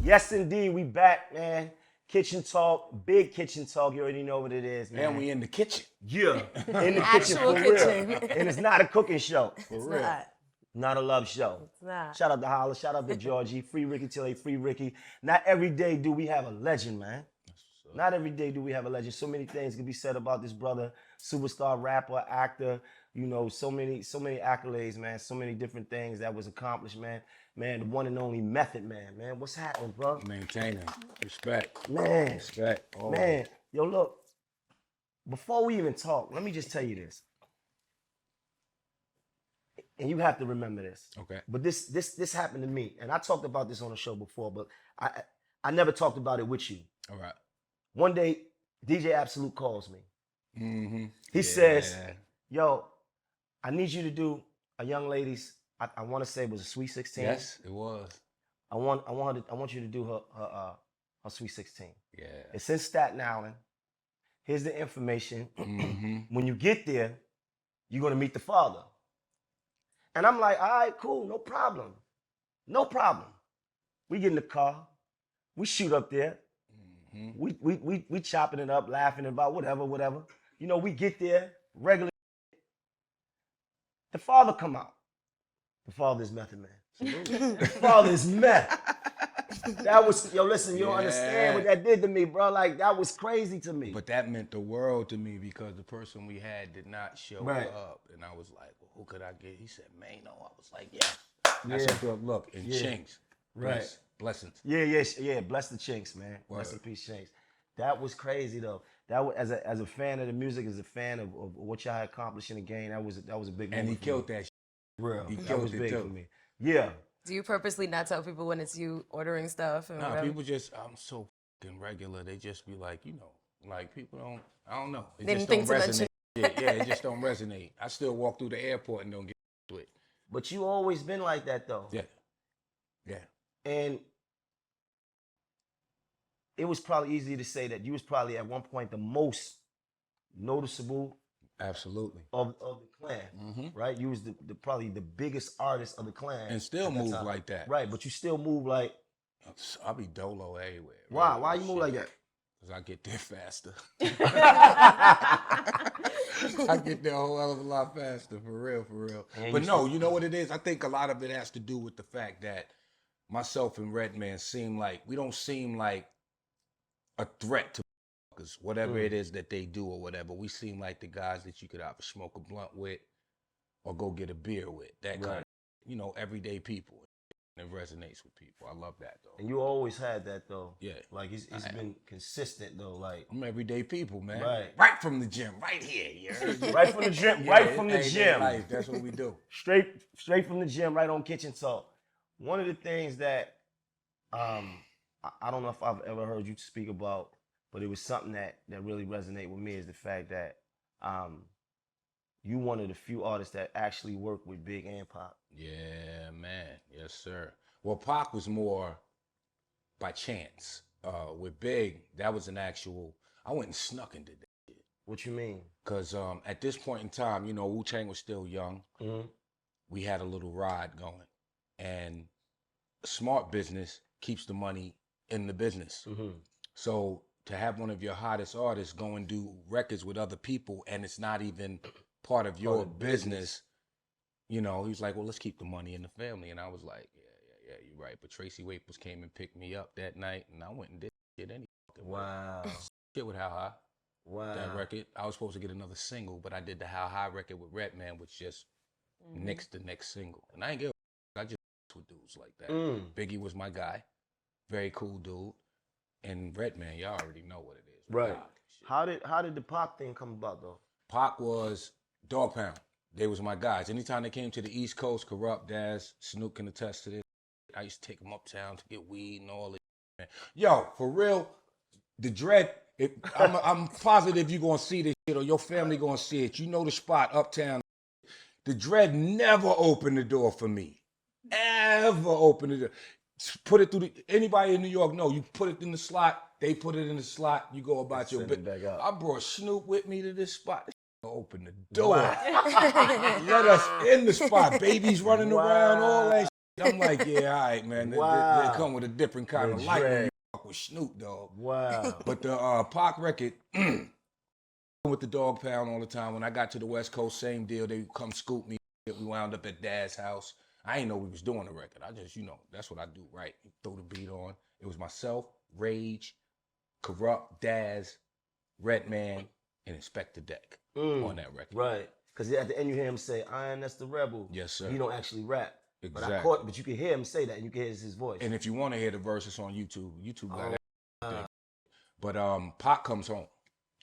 Yes, indeed, we back, man. Kitchen talk, big kitchen talk. You already know what it is, man. And we in the kitchen. Yeah, in the kitchen Actual for kitchen. real. And it's not a cooking show. It's not. Not a love show. It's not. Shout out to Holla, shout out to Georgie, free Ricky Tilly, free Ricky. Not every day do we have a legend, man. Not every day do we have a legend. So many things can be said about this brother, superstar, rapper, actor. You know, so many accolades, man. So many different things that was accomplished, man. Man, the one and only Method Man, man. What's happening, bro? Maintaining respect. Man, Respect. Oh. man. Yo, look. Before we even talk, let me just tell you this. And you have to remember this. Okay. But this happened to me, and I talked about this on the show before, but I never talked about it with you. All right. One day, DJ Absolute calls me. Mm-hmm. He says, "Yo, I need you to do a young lady's. I want to say it was a Sweet 16. Yes, it was. I want you to do her Sweet 16. Yeah. It's in Staten Island. Here's the information. Mm-hmm. When you get there, you're gonna meet the father." And I'm like, all right, cool, no problem. No problem. We get in the car, we shoot up there, we chopping it up, laughing about whatever. You know, we get there, regular. The father come out. The father is Method Man. The father is meth. That was, yo, listen, you don't understand what that did to me, bro. Like, that was crazy to me. But that meant the world to me because the person we had did not show up. And I was like, well, who could I get? He said, Maino. I was like, yeah. That's a good look. And Chinks. Right. Blessings. Yeah. Bless the Chinks, man. Word. Rest in peace, Chinks. That was crazy, though. That was, as a fan of the music, as a fan of what y'all accomplished in the game, that was a big moment. And he killed that shit. Real. He That killed was it big too. for me. Yeah. Do you purposely not tell people when it's you ordering stuff? And Nah, whatever? people just, I'm so fucking regular. They just be like, you know, like people don't, I don't know. It They just didn't don't think to resonate. Yeah, it just don't resonate. I still walk through the airport and don't get to it. But you always been like that, though. Yeah. And it was probably easy to say that you was probably at one point the most noticeable Absolutely. of the clan, right? You was the probably the biggest artist of the clan. And still at that move time. like that. Right, but you still move like, I'll be dolo everywhere. why? Why you move like that? Because I get there faster. I get there a whole hell of a lot faster, for real. And But no, you know what it is? I think a lot of it has to do with the fact that myself and Redman we don't seem like a threat to whatever it is that they do or whatever. We seem like the guys that you could either smoke a blunt with or go get a beer with. That kind of, you know, everyday people. It resonates with people. I love that, though. And you always had that, though. Yeah. Like, it's been consistent, though. Like, I'm everyday people, man. Right. Right from the gym, right here. You heard me? right from the gym, Yeah, right from the everyday gym. life, that's what we do. Straight from the gym, right on Kitchen Talk. One of the things that I don't know if I've ever heard you speak about, but it was something that really resonated with me, is the fact that you one of the few artists that actually work with Big and Pop. Yeah, man. Yes, sir. Well, Pac was more by chance. With Big, that was an actual, I went and snuck and did that shit. What you mean? Because at this point in time, you know, Wu-Tang was still young. We had a little ride going. And smart business keeps the money in the business. So to have one of your hottest artists go and do records with other people and it's not even part of your business, you know, he was like, well, let's keep the money in the family. And I was like, yeah, you're right. But Tracy Waples came and picked me up that night and I went and did shit anyway. Wow. Shit with How High. Wow. That record. I was supposed to get another single, but I did the How High record with Redman, which just next the next single. And I ain't give a I just with dudes like that. Biggie was my guy. Very cool dude. And Redman, y'all already know what it is. Right. How did the Pop thing come about, though? Pac was Dog Pound. They was my guys. Anytime they came to the East Coast, Corrupt, Daz, Snoop can attest to this. I used to take them uptown to get weed and all that. Yo, for real, the Dread, I'm positive you're going to see this shit or your family going to see it. You know the spot, uptown. The Dread never opened the door for me. Ever opened the door. Put it through anybody in New York know, you put it in the slot, they put it in the slot, you go about your business. I brought Snoop with me to this spot. Open the door. Let us in the spot. Babies running around, all that shit. I'm like, yeah, all right, man. Wow. They come with a different kind of light when you fuck with Snoop Dogg. Wow. But the Pac record, with the Dog Pound all the time. When I got to the West Coast, same deal. They would come scoop me. We wound up at Dad's house. I didn't know we was doing a record. I just, that's what I do, right? Throw the beat on. It was myself, Rage, Corrupt, Daz, Redman, and Inspector Deck on that record. Right. Because at the end you hear him say, "Iron, that's the rebel." Yes, sir. He don't actually rap. Exactly. But you can hear him say that, and you can hear his voice. And if you want to hear the verses on YouTube, got that. But Pac comes home.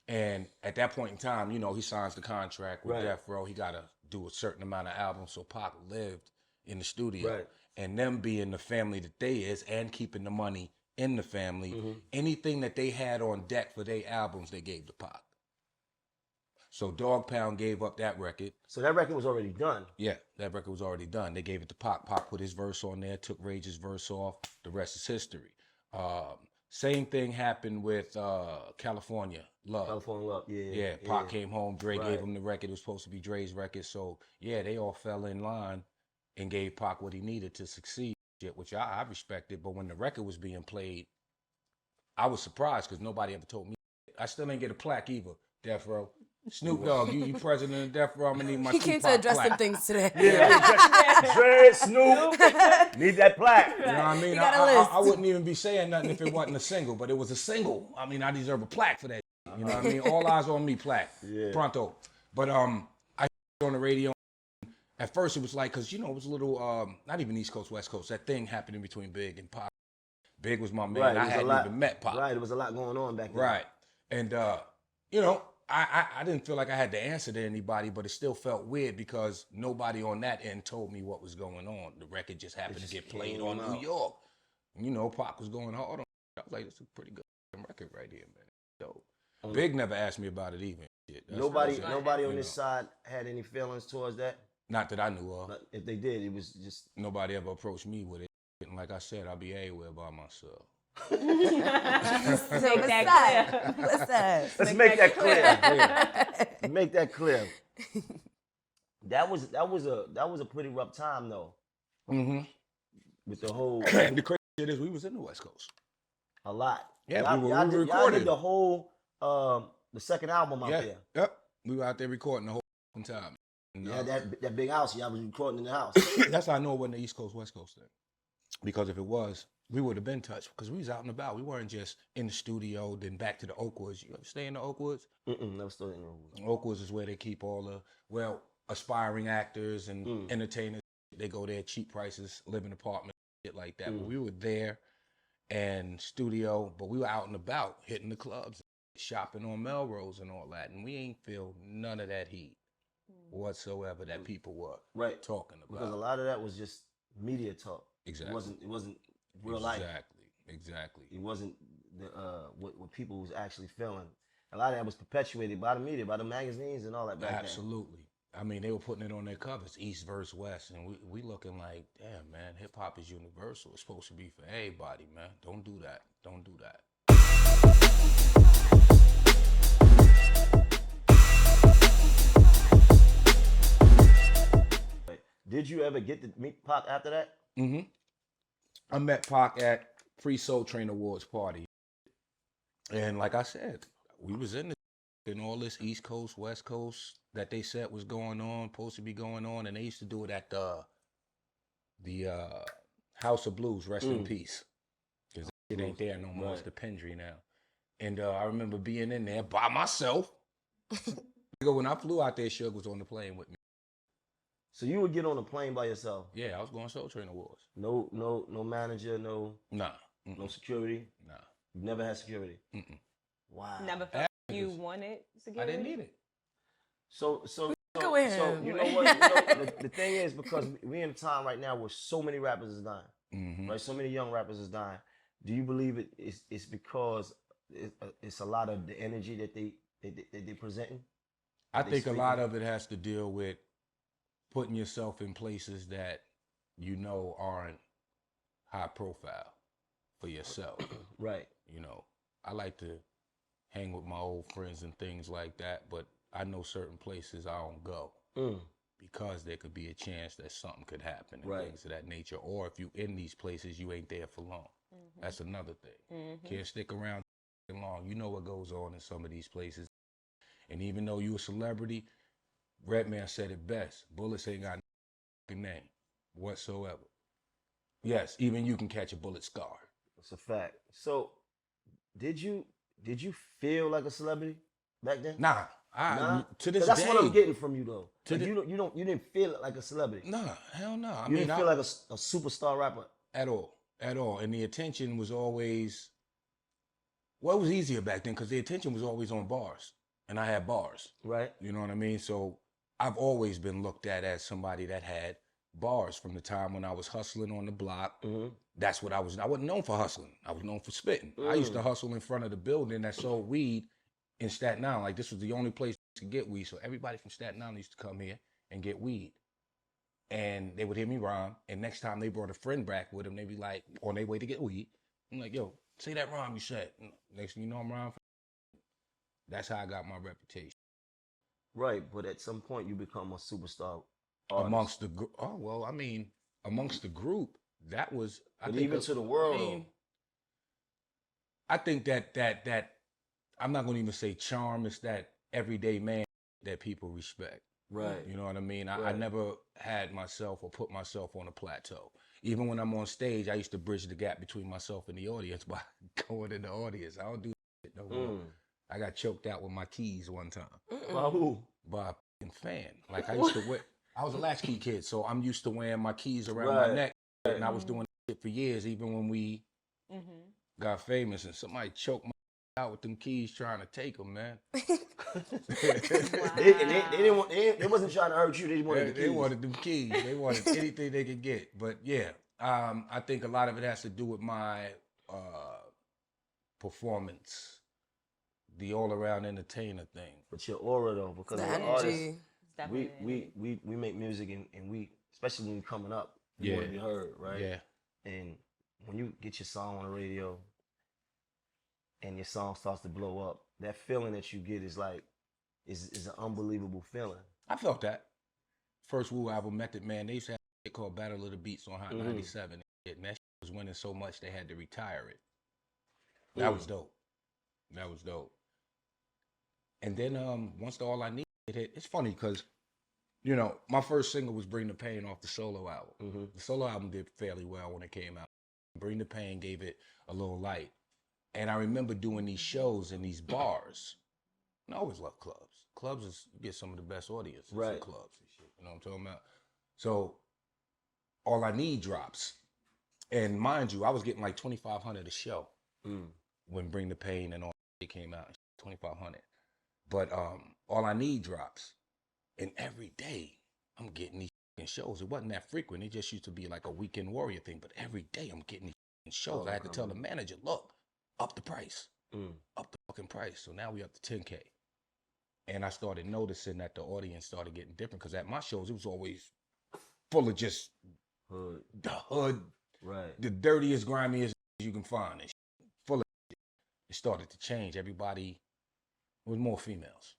And at that point in time, he signs the contract with Death Row. He got to do a certain amount of albums. So Pac lived in the studio. Right. And them being the family that they is and keeping the money in the family, anything that they had on deck for their albums, they gave to Pac. So Dog Pound gave up that record. So that record was already done. Yeah, that record was already done. They gave it to Pac. Pac put his verse on there, took Rage's verse off. The rest is history. Same thing happened with California Love. California Love, Yeah, Pac came home. Dre gave him the record. It was supposed to be Dre's record. So, yeah, they all fell in line and gave Pac what he needed to succeed, which I respected. But when the record was being played, I was surprised because nobody ever told me. I still ain't get a plaque either, Death Row. Snoop Dogg, you president of Death Row, I'm going to need my He came to address some things today. Yeah, Dre, Snoop, need that plaque. You know what I mean? I wouldn't even be saying nothing if it wasn't a single, but it was a single. I mean, I deserve a plaque for that. You know what I mean? All eyes on me plaque. Yeah. Pronto. But I on the radio. At first it was like, because, it was a little, not even East Coast, West Coast. That thing happening between Big and Pac. Big was my man. Right, I hadn't even met Pac. Right, there was a lot going on back then. Right. And, I didn't feel like I had to answer to anybody, but it still felt weird because nobody on that end told me what was going on. The record just happened to get played on New York. Pac was going hard on it. I was like, "It's a pretty good record right here, man." Dope. Big never asked me about it even. Nobody on this side had any feelings towards that? Not that I knew of. If they did, it was just... Nobody ever approached me with it. And like I said, I'll be everywhere by myself. Let's make that clear. Make that clear. That was a pretty rough time though. With the whole. The crazy shit is we was in the West Coast. A lot. Yeah, we recorded. Y'all did the whole the second album out there. Yep. We were out there recording the whole time. Yeah, that big house. Y'all was recording in the house. That's how I know it wasn't the East Coast, West Coast thing. Because if it was, we would have been touched because we was out and about. We weren't just in the studio, then back to the Oakwoods. You ever stay in the Oakwoods? Never stayed in the Oakwoods. Oakwoods is where they keep all the, aspiring actors and entertainers. They go there, cheap prices, live in apartments, shit like that. But we were there and studio, but we were out and about, hitting the clubs, shopping on Melrose and all that. And we ain't feel none of that heat whatsoever that people were talking about. Because a lot of that was just media talk. Exactly. It wasn't real life. Exactly. It wasn't what people was actually feeling. A lot of that was perpetuated by the media, by the magazines and all that back then. Absolutely. I mean, they were putting it on their covers, East versus West, and we looking like, damn, man, hip hop is universal. It's supposed to be for everybody, man. Don't do that. Don't do that. Did you ever get to meet Pac after that? I met Pac at Free Soul Train Awards party. And like I said, we was in all this East Coast, West Coast that they said was going on, supposed to be going on, and they used to do it at the House of Blues, rest in peace. Because it ain't there no more, it's the Pendry now. And I remember being in there by myself. When I flew out there, Suge was on the plane with me. So you would get on a plane by yourself? Yeah, I was going Soul Train Awards. No manager, no security? Nah. You never had security? Wow. Never felt you wanted security? I didn't need it. So you know what? The thing is, because we in a time right now where so many rappers is dying, right? So many young rappers is dying. Do you believe it's because it's a lot of the energy that they presenting? I think a lot of it has to deal with putting yourself in places that aren't high profile for yourself. Right. I like to hang with my old friends and things like that, but I know certain places I don't go. because there could be a chance that something could happen and Right. things of that nature. Or if you in these places, you ain't there for long. That's another thing. Can't stick around long. You know what goes on in some of these places. And even though you a celebrity, Redman said it best. Bullets ain't got no name whatsoever. Yes, even you can catch a bullet scar. It's a fact. So, did you feel like a celebrity back then? Nah, Nah? to 'Cause this that's day. what I'm getting from you though. To Like, the- you didn't feel like a celebrity. Nah, hell no. I You mean, didn't feel like a superstar rapper. at all, at all. And the attention was always, well, it was easier back then because the attention was always on bars, and I had bars. Right. You know what I mean? So I've always been looked at as somebody that had bars from the time when I was hustling on the block. That's what I was. I wasn't known for hustling. I was known for spitting. I used to hustle in front of the building that sold weed in Staten Island. Like, this was the only place to get weed. So everybody from Staten Island used to come here and get weed. And they would hear me rhyme. And next time they brought a friend back with them, they'd be like, on their way to get weed. I'm like, yo, say that rhyme you said. And next thing you know, I'm rhyming. That's how I got my reputation. Right, but at some point you become a superstar artist. Amongst the group. Oh, well, I mean, amongst the group, that was, I But think, even to the world, I mean, I think that I'm not going to even say charm. It's that everyday man that people respect. right. You know what I mean? I Right. never had myself or put myself on a plateau. Even when I'm on stage, I used to bridge the gap between myself and the audience by going in the audience. I don't do that no more. I got choked out with my keys one time By who? by a f***ing fan. Like, I used to wear, I was a latchkey kid, so I'm used to wearing my keys around my Right. neck. And I was doing that shit for years, even when we got famous, and somebody choked my out with them keys trying to take them, man. They didn't want. They wasn't trying to hurt you. They wanted the keys. They wanted them keys. They wanted anything they could get. But yeah, I think a lot of it has to do with my performance, the all-around entertainer thing. But your aura though, because The as an artist, energy. we make music and we, especially when you're coming up, you want to be heard, right? Yeah. And when you get your song on the radio and your song starts to blow up, that feeling that you get is like, is an unbelievable feeling. I felt that. First Wu album, Method Man, they used to have a shit called Battle of the Beats on Hot 97. And that shit was winning so much they had to retire it. That was dope. That was dope. And then once the All I Need hit, it's funny because, you know, my first single was Bring the Pain off the solo album. The solo album did fairly well when it came out. Bring the Pain gave it a little light. And I remember doing these shows in these bars. And I always love clubs. Clubs is, you get some of the best audiences in Right. clubs and shit. You know what I'm talking about? So All I Need drops. And mind you, I was getting like $2,500 a show when Bring the Pain and all that came out. $2,500. But All I Need drops. And every day I'm getting these shows. It wasn't that frequent. It just used to be like a weekend warrior thing. But every day I'm getting these shows. I had to tell the manager, look, up the price. Up the fucking price. So now we up to 10K. And I started noticing that the audience started getting different because at my shows, it was always full of just Hood. the hood, Right. the dirtiest, grimiest you can find. And full of shit. It started to change. Everybody was more females.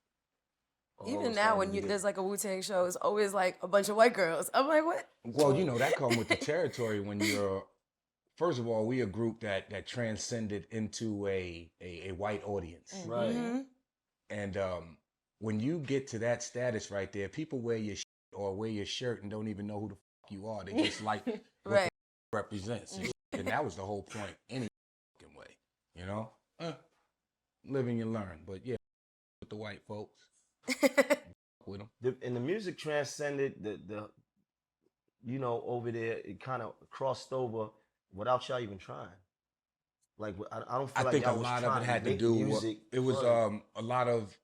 Even now, when there's like a Wu-Tang show, it's always like a bunch of white girls. I'm like, what? Well, you know, that come with the territory when you're, first of all, we a group that transcended into a white audience. Right. And when you get to that status right there, people wear your or wear your shirt and don't even know who the fuck you are. They just like what Right. the represents. And that was the whole point any fucking way, you know? Live and you learn. But yeah, with the white folks, with them. And the music transcended the you know, over there, it kind of crossed over without y'all even trying. Like, I don't feel I like think a y'all was lot of trying it to had to make do with, music it was fun. a lot of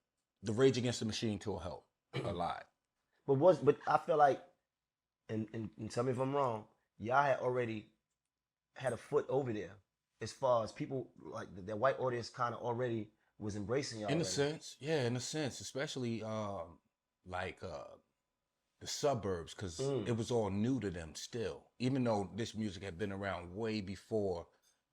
the Rage Against the Machine tour helped a lot. But I feel like, and tell me if I'm wrong, y'all had already had a foot over there as far as people, like the white audience kind of already was embracing y'all. In a already. sense, yeah, in a sense, especially like the suburbs, because it was all new to them still. Even though this music had been around way before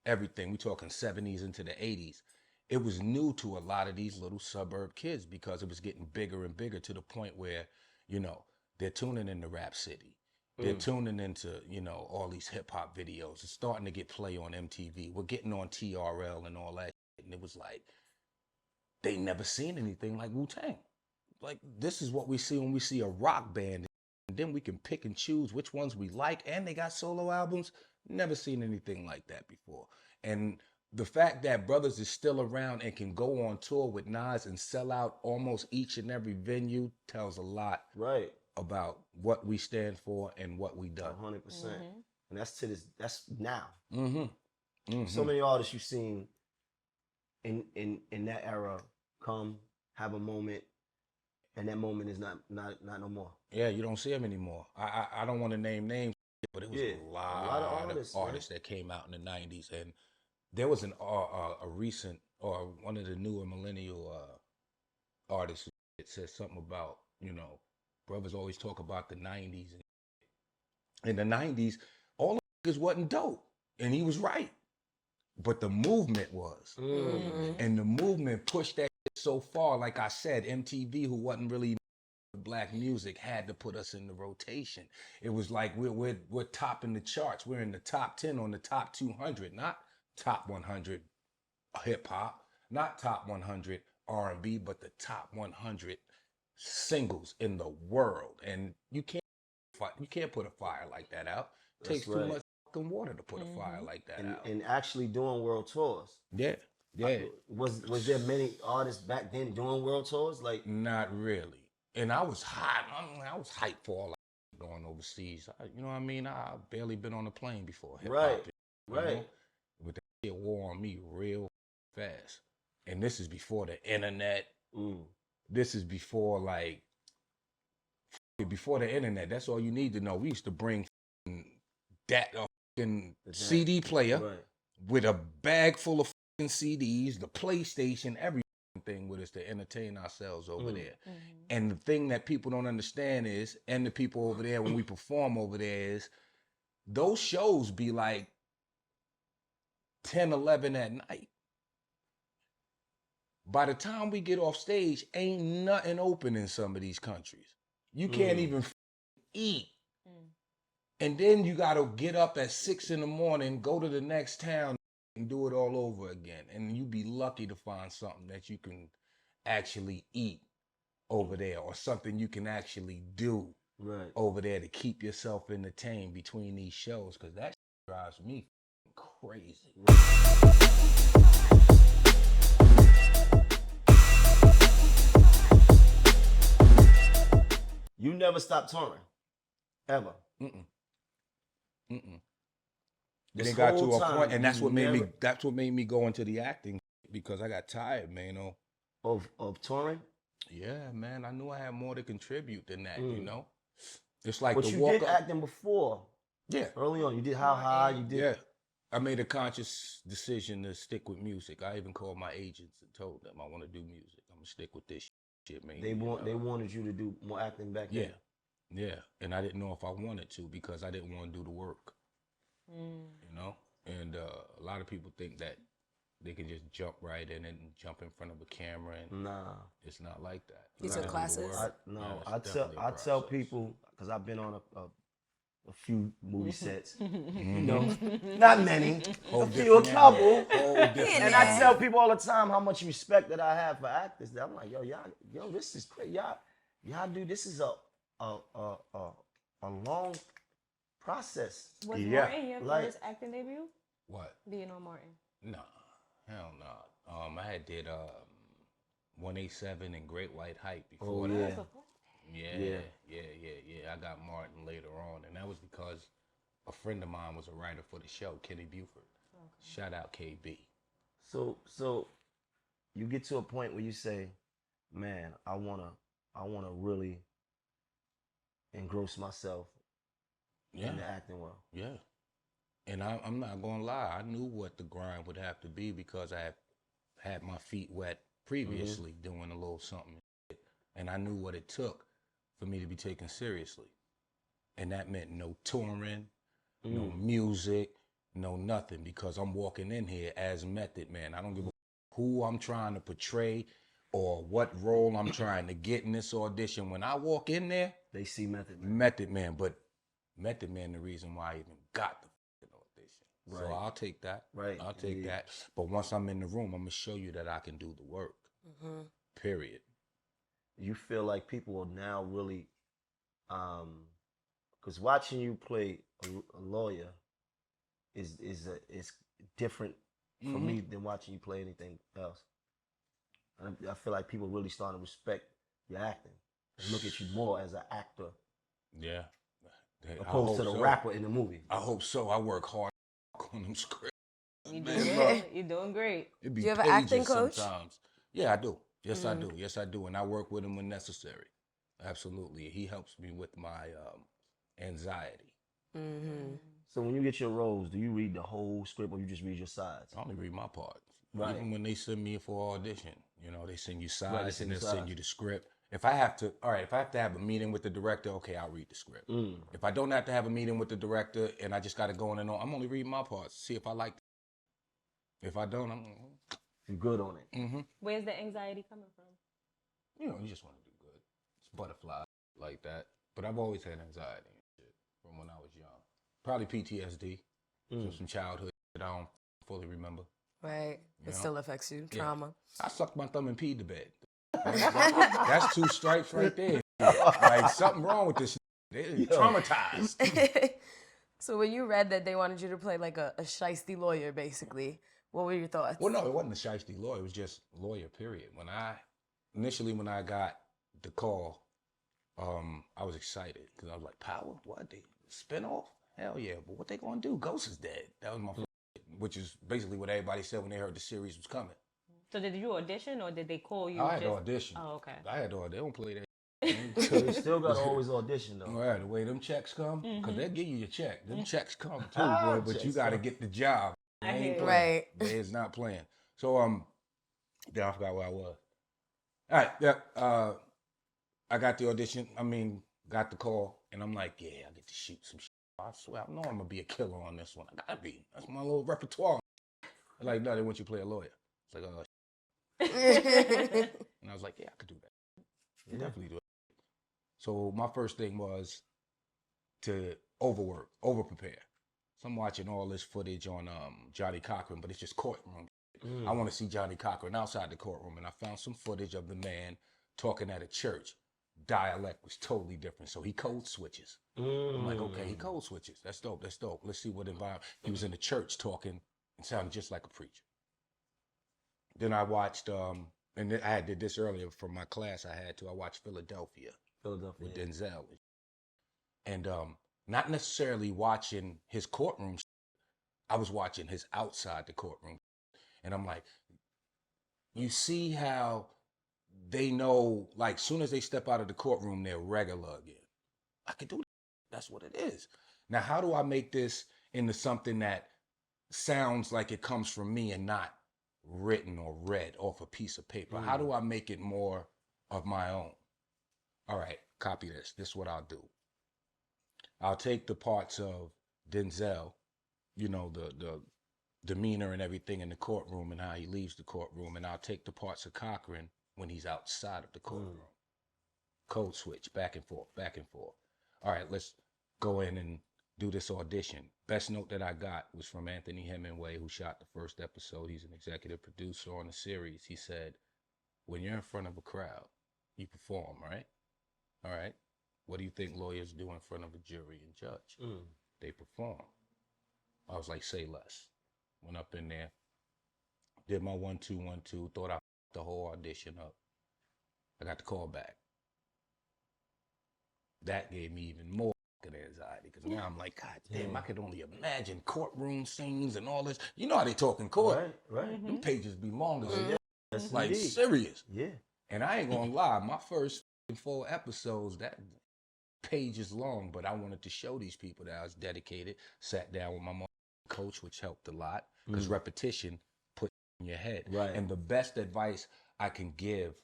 everything, we talking 70s into the 80s, it was new to a lot of these little suburb kids because it was getting bigger and bigger to the point where, you know, they're tuning into Rap City. They're tuning into, you know, all these hip hop videos. It's starting to get play on MTV. We're getting on TRL and all that. And it was like, they never seen anything like Wu-Tang. Like, this is what we see when we see a rock band. And then we can pick and choose which ones we like. And they got solo albums. Never seen anything like that before. And the fact that Brothers is still around and can go on tour with Nas and sell out almost each and every venue tells a lot about what we stand for and what we done. 100%. And that's now. Mm-hmm. So many artists you've seen in that era come, have a moment, and that moment is not no more. Yeah, you don't see them anymore. I don't want to name names, but it was a lot of artists that came out in the 90s. And there was a recent, or one of the newer millennial artists that said something about, you know, brothers always talk about the 90s. In the 90s, all the niggas wasn't dope. And he was right. But the movement was. And the movement pushed that shit so far. Like I said, MTV, who wasn't really black music, had to put us in the rotation. It was like we're topping the charts. We're in the top 10 on the top 200, not top 100 hip hop, not top 100 R&B, but the top 100 singles in the world. And you can't put a fire like that out. It takes too much fucking water to put a fire like that out. And actually doing world tours. Yeah. Was there many artists back then doing world tours? Like, not really. And I was hot. I was hyped for all that going overseas. You know what I mean? I barely been on a plane before. Right. But that shit wore on me real fast. And this is before the internet. This is before before the internet. That's all you need to know. We used to bring that CD player with a bag full of CDs, the PlayStation, everything with us to entertain ourselves over there. And the thing that people don't understand is, and the people over there when we perform over there, is those shows be like 10, 11 at night. By the time we get off stage, ain't nothing open in some of these countries. You can't even eat. And then you got to get up at 6 in the morning, go to the next town, and do it all over again. And you be lucky to find something that you can actually eat over there, or something you can actually do over there to keep yourself entertained between these shows, because that drives me crazy. You never stopped touring, ever. Then it got to a point, and that's what made me go into the acting, because I got tired, man. Of touring. Yeah, man. I knew I had more to contribute than that. You know, it's like but the you walk did up. acting before. Yeah, early on, you did How High. You did. Yeah, I made a conscious decision to stick with music. I even called my agents and told them I want to do music. I'm gonna stick with this shit, man. They wanted you to do more acting back then. Yeah, and I didn't know if I wanted to, because I didn't want to do the work. You know, and a lot of people think that they can just jump right in and jump in front of a camera, and it's not like that. You took classes? I tell people, because I've been on a few movie sets, you know, not many, a couple, and I tell people all the time how much respect that I have for actors. I'm like, yo, this is great, y'all do this is a long process. Was Martin your first acting debut? What? Being on Martin? No, hell no. I had did 187 and Great White Hype before that. Yeah. I got Martin later on, and that was because a friend of mine was a writer for the show, Kenny Buford. Shout out KB. So you get to a point where you say, man, I wanna really engross myself in the acting world. Yeah. And I'm not gonna lie, I knew what the grind would have to be, because I had my feet wet previously doing a little something, and I knew what it took for me to be taken seriously. And that meant no touring, no music, no nothing, because I'm walking in here as Method Man. I don't give a who I'm trying to portray, or what role I'm trying to get in this audition. When I walk in there, they see Method Man. Method Man, but Method Man, the reason why I even got the audition. Right. So I'll take that. Right. I'll take that. But once I'm in the room, I'm gonna show you that I can do the work. Mm-hmm. Period. You feel like people are now really, because watching you play a lawyer is different for me than watching you play anything else. And I feel like people really starting to respect your acting and look at you more as an actor. Yeah. Opposed to the rapper in the movie. I hope so. I work hard on them scripts. You're doing great. It be Do you have an acting coach? Sometimes. Yeah, I do. Yes, I do. Yes, I do. And I work with him when necessary. Absolutely. He helps me with my anxiety. Mm-hmm. So when you get your roles, do you read the whole script or you just read your sides? I only read my parts. Right. Even when they send me for audition, you know, they send you sides Right, and they'll send you the script. If I have to have a meeting with the director, okay, I'll read the script. If I don't have to have a meeting with the director and I just got to go in and on, I'm only reading my parts, see if I like it. If I don't, You're good on it. Mm-hmm. Where's the anxiety coming from? You know, you just want to do good. It's butterfly like that. But I've always had anxiety and shit from when I was young. Probably PTSD, some childhood that I don't fully remember. Right. It still affects you. Trauma. I sucked my thumb and peed the bed. That's 2 stripes right there. Like, something wrong with this. They're traumatized. So when you read that they wanted you to play like a shiesty lawyer, basically, what were your thoughts? Well, no, it wasn't a shiesty lawyer. It was just lawyer, period. When I got the call, I was excited because I was like, Power? What? They spinoff? Hell yeah. But what they going to do? Ghost is dead. That was my first, which is basically what everybody said when they heard the series was coming. So did you audition or did they call you? I had to audition. Oh, okay. I had to audition. They don't play that. You still got to always audition, though. All right, the way them checks come, because they'll give you your check. Them checks come too, boy, but you got to get the job. They ain't playing. Right. They is not playing. So, then I forgot where I was. All right, yeah, I got the audition. Got the call, and I'm like, yeah, I get to shoot some shit. I swear, I know I'm going to be a killer on this one. I got to be. That's my little repertoire. They're like, no, they want you to play a lawyer. It's like, oh, and I was like, yeah, I could do that. Yeah. Definitely do it. So my first thing was to over-prepare. So I'm watching all this footage on Johnny Cochran, but it's just courtroom. I want to see Johnny Cochran outside the courtroom, and I found some footage of the man talking at a church. Dialect was totally different, so he code switches. I'm like, okay, he code switches. That's dope. That's dope. Let's see what environment. He was in the church talking and sounded just like a preacher. Then I watched, and I did this earlier from my class. I watched Philadelphia with Denzel, and not necessarily watching his courtroom. I was watching his outside the courtroom, and I'm like, you see how they know, like, soon as they step out of the courtroom, they're regular again. I could do that. That's what it is. Now, how do I make this into something that sounds like it comes from me and not written or read off a piece of paper? How do I make it more of my own? All right, copy this. This is what I'll do. I'll take the parts of Denzel, you know, the demeanor and everything in the courtroom and how he leaves the courtroom, and I'll take the parts of Cochran when he's outside of the courtroom. Code switch, back and forth, back and forth. All right, let's go in and do this audition. Best note that I got was from Anthony Hemingway, who shot the first episode. He's an executive producer on the series. He said, when you're in front of a crowd, you perform, right? All right. What do you think lawyers do in front of a jury and judge? They perform. I was like, say less. Went up in there, did my 1-2-1-2, thought I the whole audition up. I got the call back. That gave me even more anxiety, because now I'm like, God damn, I could only imagine courtroom scenes and all this. You know how they talk in court. Right. Them pages be long as Yes, like indeed. serious. Yeah. And I ain't gonna lie, my first 4 episodes, that page is long, but I wanted to show these people that I was dedicated. Sat down with my mom coach, which helped a lot, because repetition puts in your head. Right. And the best advice I can give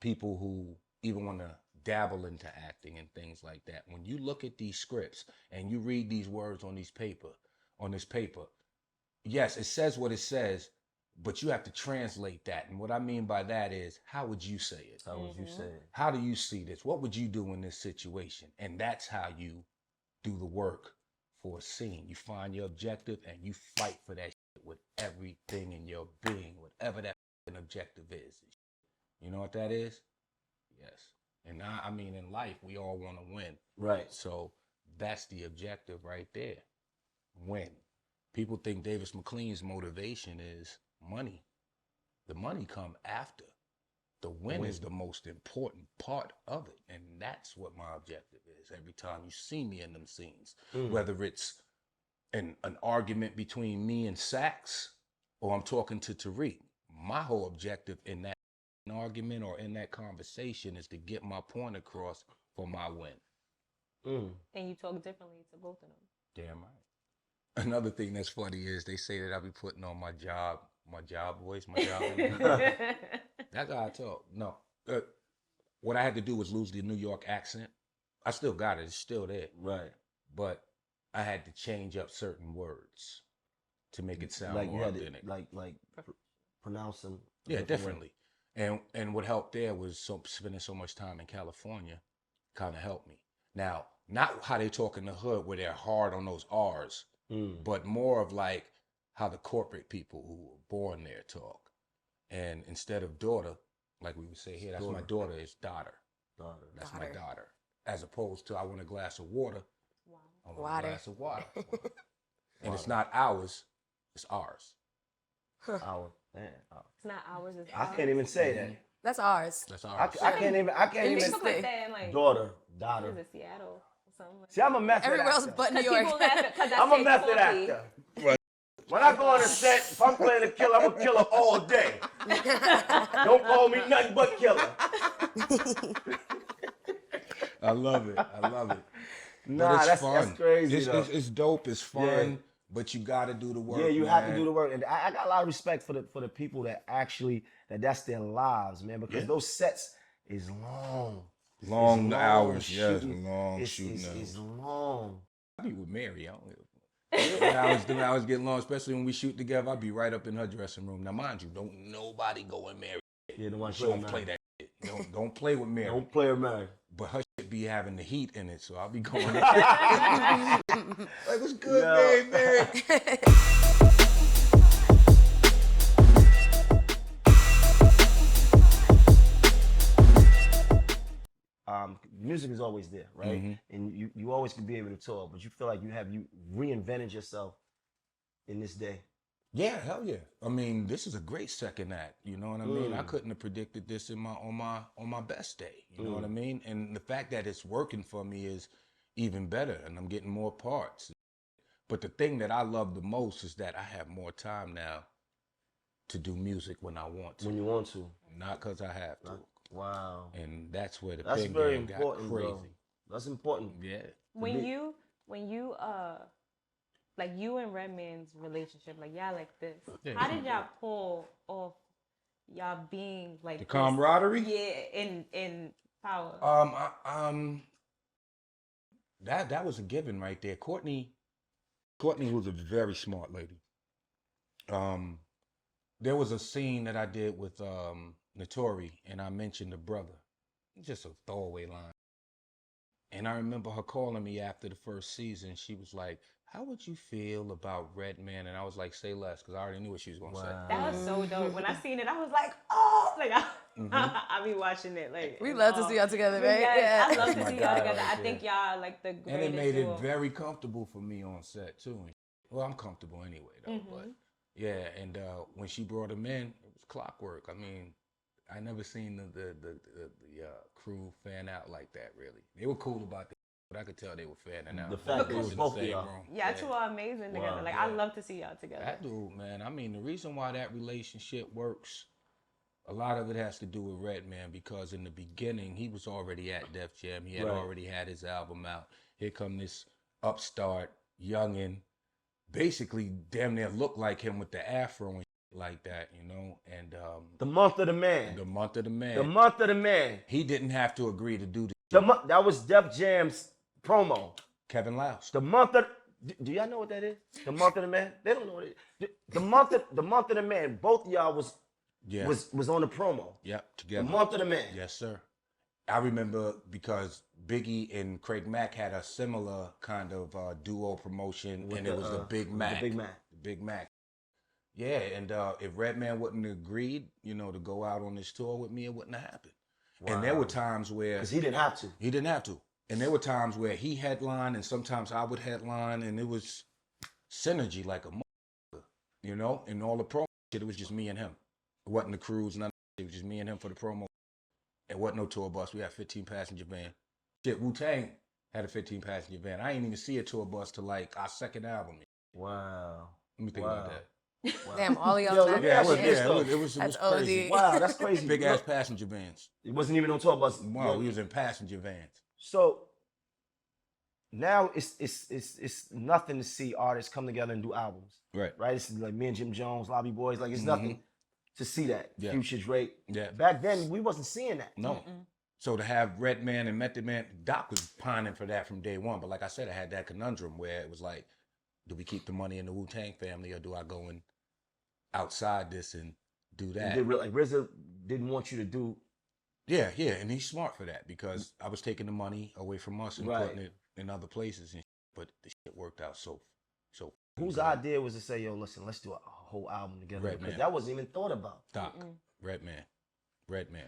people who even want to dabble into acting and things like that, when you look at these scripts and you read these words on this paper, yes, it says what it says, But you have to translate that. And what I mean by that is, how would you say it? How would you say it? How do you see this? What would you do in this situation? And that's how you do the work for a scene. You find your objective and you fight for that shit with everything in your being, whatever that objective is. You know what that is? Yes. And I mean, in life, we all want to win. Right. So that's the objective right there. Win. People think Davis McLean's motivation is money. The money come after. The win is the most important part of it. And that's what my objective is every time you see me in them scenes. Whether it's an argument between me and Sax or I'm talking to Tariq, my whole objective in that argument or in that conversation is to get my point across for my win. And you talk differently to both of them. Damn right. Another thing that's funny is they say that I be putting on my job voice, my job. That's how I talk. No. What I had to do was lose the New York accent. I still got it. It's still there. Right. But I had to change up certain words to make it sound Like you more had authentic. to, pronounce them. Yeah, differently. And what helped there was spending so much time in California kind of helped me. Now, not how they talk in the hood where they're hard on those R's, but more of like how the corporate people who were born there talk. And instead of daughter, like we would say here, that's my daughter, it's daughter. That's my daughter. As opposed to I want a glass of water. I want a glass of water. And it's not ours, it's ours. Our. Man, It's not ours, it's I ours. can't even say that. That's ours. That's ours. I can't even. You talk like that in like Daughter. what is it, Seattle or something like See, I'm a method Everywhere else actor. but New that. York. People laugh because I I'm a say method coffee. actor. When I go on a set, if I'm playing a killer, I'm a killer all day. Don't call me nothing but killer. I love it. I love it. Nah, But it's that's fun. crazy though. It's dope. It's fun. Yeah. But you got to do the work. Yeah, you man. have to do the work, and I got a lot of respect for the people that actually that's their lives, man, because those sets is long. Long It's hours, shooting. yes, long It's shooting hours. It's long. I be with Mary. I don't the hours get long, especially when we shoot together. I'll be right up in her dressing room. Now, mind you, don't nobody go in Mary. Yeah, the one She don't play that shit. Don't play with Mary. Don't play with Mary. But her shit be having the heat in it, so I'll be going in. Like, what's good, Mary? Music is always there, right? And you always can be able to talk, but you feel like you reinvented yourself in this day. Yeah, hell yeah. I mean, this is a great second act. You know what I mean? I couldn't have predicted this on my best day. You know what I mean? And the fact that it's working for me is even better, and I'm getting more parts. But the thing that I love the most is that I have more time now to do music when I want to. When you want to. Not because I have to. Wow. And that's where the That's pin very game got important, crazy. bro. That's important. Yeah. When you like you and Redman's relationship, like y'all like this. Yeah. How did y'all pull off y'all being like The this? camaraderie? Yeah, in power. That was a given right there. Courtney was a very smart lady. There was a scene that I did with Notori, and I mentioned the brother. Just a throwaway line. And I remember her calling me after the first season. She was like, "How would you feel about Redman?" And I was like, "Say less," because I already knew what she was gonna say. That was so dope. When I seen it, I was like, oh, like I be watching it. Like We love to see y'all together, right? Yes, I love to my see God, y'all together. right I think y'all like the greatest And it made duo. it very comfortable for me on set too. Well, I'm comfortable anyway though, but yeah. And when she brought him in, it was clockwork. I mean, I never seen the crew fan out like that. Really, they were cool about that, but I could tell they were fanning out. The fact They that was it's in the both of same y'all. room. Y'all two are amazing together. Like I love to see y'all together. That dude, man. I mean, the reason why that relationship works, a lot of it has to do with Redman, because in the beginning he was already at Def Jam. He had already had his album out. Here come this upstart youngin', basically damn near looked like him with the afro and shit like that, you know. And The month of the man. the month of the man. The month of the man. He didn't have to agree to do this. That was Def Jam's promo. Kevin Louse. The month of Do y'all know what that is? The month of the man. They don't know what it is. The month of the man. Both of y'all was on the promo. Yep, together. The month of the man. Yes, sir. I remember because Biggie and Craig Mack had a similar kind of duo promotion, and it was the Big Mac. The Big Mac. The Big Mac. Yeah, and if Redman wouldn't have agreed, to go out on this tour with me, it wouldn't have happened. Wow. And there were times where... Because he didn't have to. He didn't have to. And there were times where he headlined, and sometimes I would headline, and it was synergy like a motherfucker, and all the promo shit, it was just me and him. It wasn't the crews, nothing. It was just me and him for the promo. It wasn't no tour bus. We had a 15-passenger van. Shit, Wu-Tang had a 15-passenger van. I ain't even see a tour bus till like our second album. Wow. Let me think about that. Wow. Damn, all y'all. It was that's crazy. OD. Wow, that's crazy. Big ass passenger vans. It wasn't even on tour bus. Wow, we was in passenger vans. So now it's nothing to see artists come together and do albums. Right. Right? It's like me and Jim Jones, Lobby Boys. Like it's nothing to see that. Yeah. Future, Drake. Yeah. Back then we wasn't seeing that. No. So to have Redman and Method Man, Doc was pining for that from day one. But like I said, I had that conundrum where it was like, do we keep the money in the Wu-Tang family, or do I go and outside this and do that? Like RZA didn't want you to do. Yeah, and he's smart for that because I was taking the money away from us and putting it in other places, but the shit worked out so. Whose idea was to say, yo, listen, let's do a whole album together? Because that wasn't even thought about. Doc, Redman.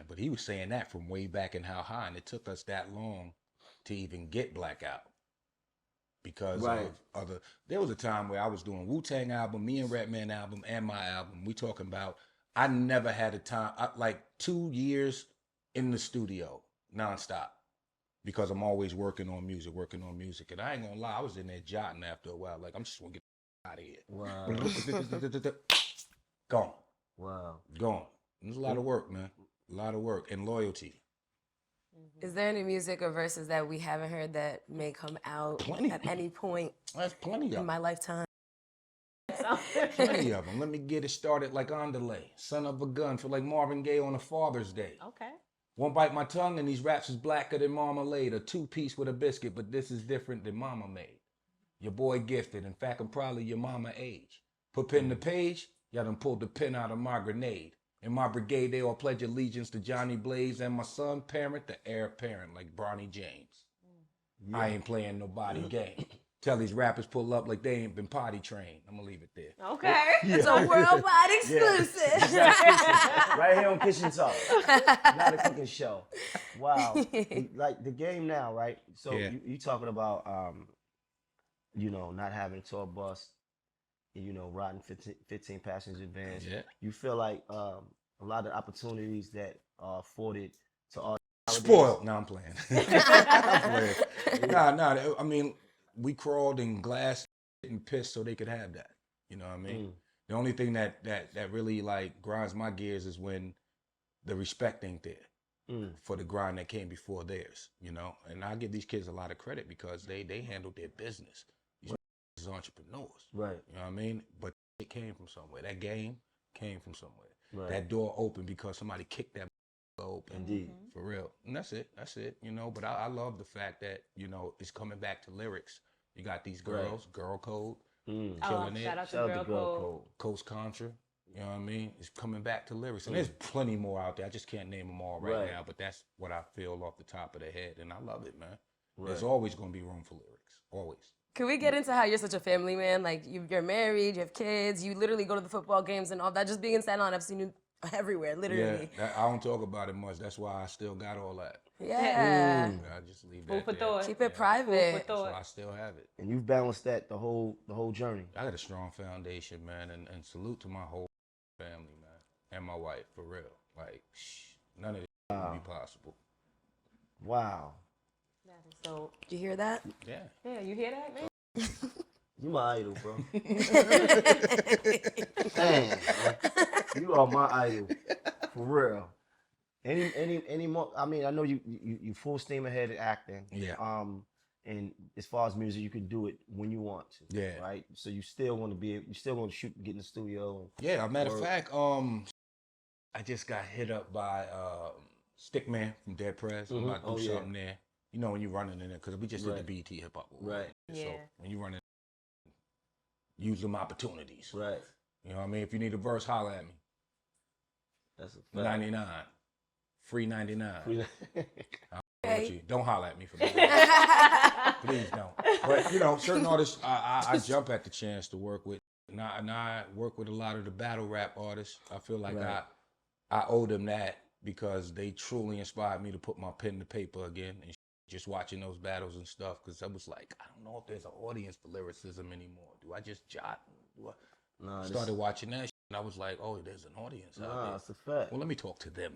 But he was saying that from way back in How High, and it took us that long to even get Blackout. Because of other, there was a time where I was doing Wu-Tang album, me and Redman album, and my album. We talking about, I never had a time, like 2 years in the studio, nonstop. Because I'm always working on music. And I ain't gonna lie, I was in there jotting after a while. Like, I'm just gonna get out of here. Wow. Gone. Wow. Gone. There's a lot of work, man. A lot of work and loyalty. Is there any music or verses that we haven't heard that may come out at any point There's plenty of in them. my lifetime? Plenty of them. Let me get it started like Underlay. Son of a gun for like Marvin Gaye on a Father's Day. Okay. Won't bite my tongue and these raps is blacker than marmalade. A 2-piece with a biscuit, but this is different than mama made. Your boy gifted. In fact, I'm probably your mama age. Put pen to page, y'all done pulled the pin out of my grenade. In my brigade, they all pledge allegiance to Johnny Blaze and my son parent, the heir apparent, like Bronny James. Yeah. I ain't playing nobody game. Tell these rappers pull up like they ain't been potty trained. I'm gonna leave it there. Okay. It's a worldwide exclusive. Right here on Kitchen Talk. Not a cooking show. Wow. Like the game now, right? So you talking about, not having a tour bus, riding 15 passenger vans. Yeah. You feel like a lot of opportunities that are afforded to all spoiled. No, I'm playing. Nah. I mean, we crawled in glass and pissed so they could have that. You know what I mean? The only thing that really like grinds my gears is when the respect ain't there for the grind that came before theirs. And I give these kids a lot of credit because they handled their business. These entrepreneurs. Right. You know what I mean? But it came from somewhere. That game came from somewhere. Right. That door opened because somebody kicked that open. Indeed. For real. And that's it. But I love the fact that, it's coming back to lyrics. You got these girls, Girl Code, killing it. Shout out to Girl Code. Coast Contra. You know what I mean? It's coming back to lyrics. And there's plenty more out there. I just can't name them all right now, but that's what I feel off the top of the head. And I love it, man. Right. There's always going to be room for lyrics. Always. Can we get into how you're such a family man? Like, you're married, you have kids, you literally go to the football games and all that. Just being in Staten Island, I've seen you everywhere, literally. Yeah, I don't talk about it much. That's why I still got all that. Yeah. I just leave that Food for there. thought. Keep it private. So I still have it. And you've balanced that the whole journey. I got a strong foundation, man, and salute to my whole family, man, and my wife, for real. Like, none of this would be possible. Wow. That is so. Did you hear that? Yeah. Yeah, you hear that, man? You my idol, bro. Damn, you are my idol, for real. Any more? I mean, I know you full steam ahead at acting. Yeah. And as far as music, you can do it when you want to. Yeah. Right. So you still want to shoot, get in the studio. And yeah. As a matter of fact, I just got hit up by Stickman from Dead Prez. I'm about to do something there. When you're running in there, because we just did the BET Hip Hop Award. Right. Yeah. So when you running use them opportunities. Right. You know what I mean? If you need a verse, holler at me. That's a fact. 99. Free 99. Okay. Don't holler at me for that. Please don't. But, you know, certain artists I jump at the chance to work with. And I work with a lot of the battle rap artists. I feel like Right. I owe them that because they truly inspired me to put my pen to paper again and just watching those battles and stuff. Because I was like, I don't know if there's an audience for lyricism anymore. Do I just jot? Nah, Started watching that and I was like, oh, there's an audience out Nah, there. it's a fact. Well, let me talk to them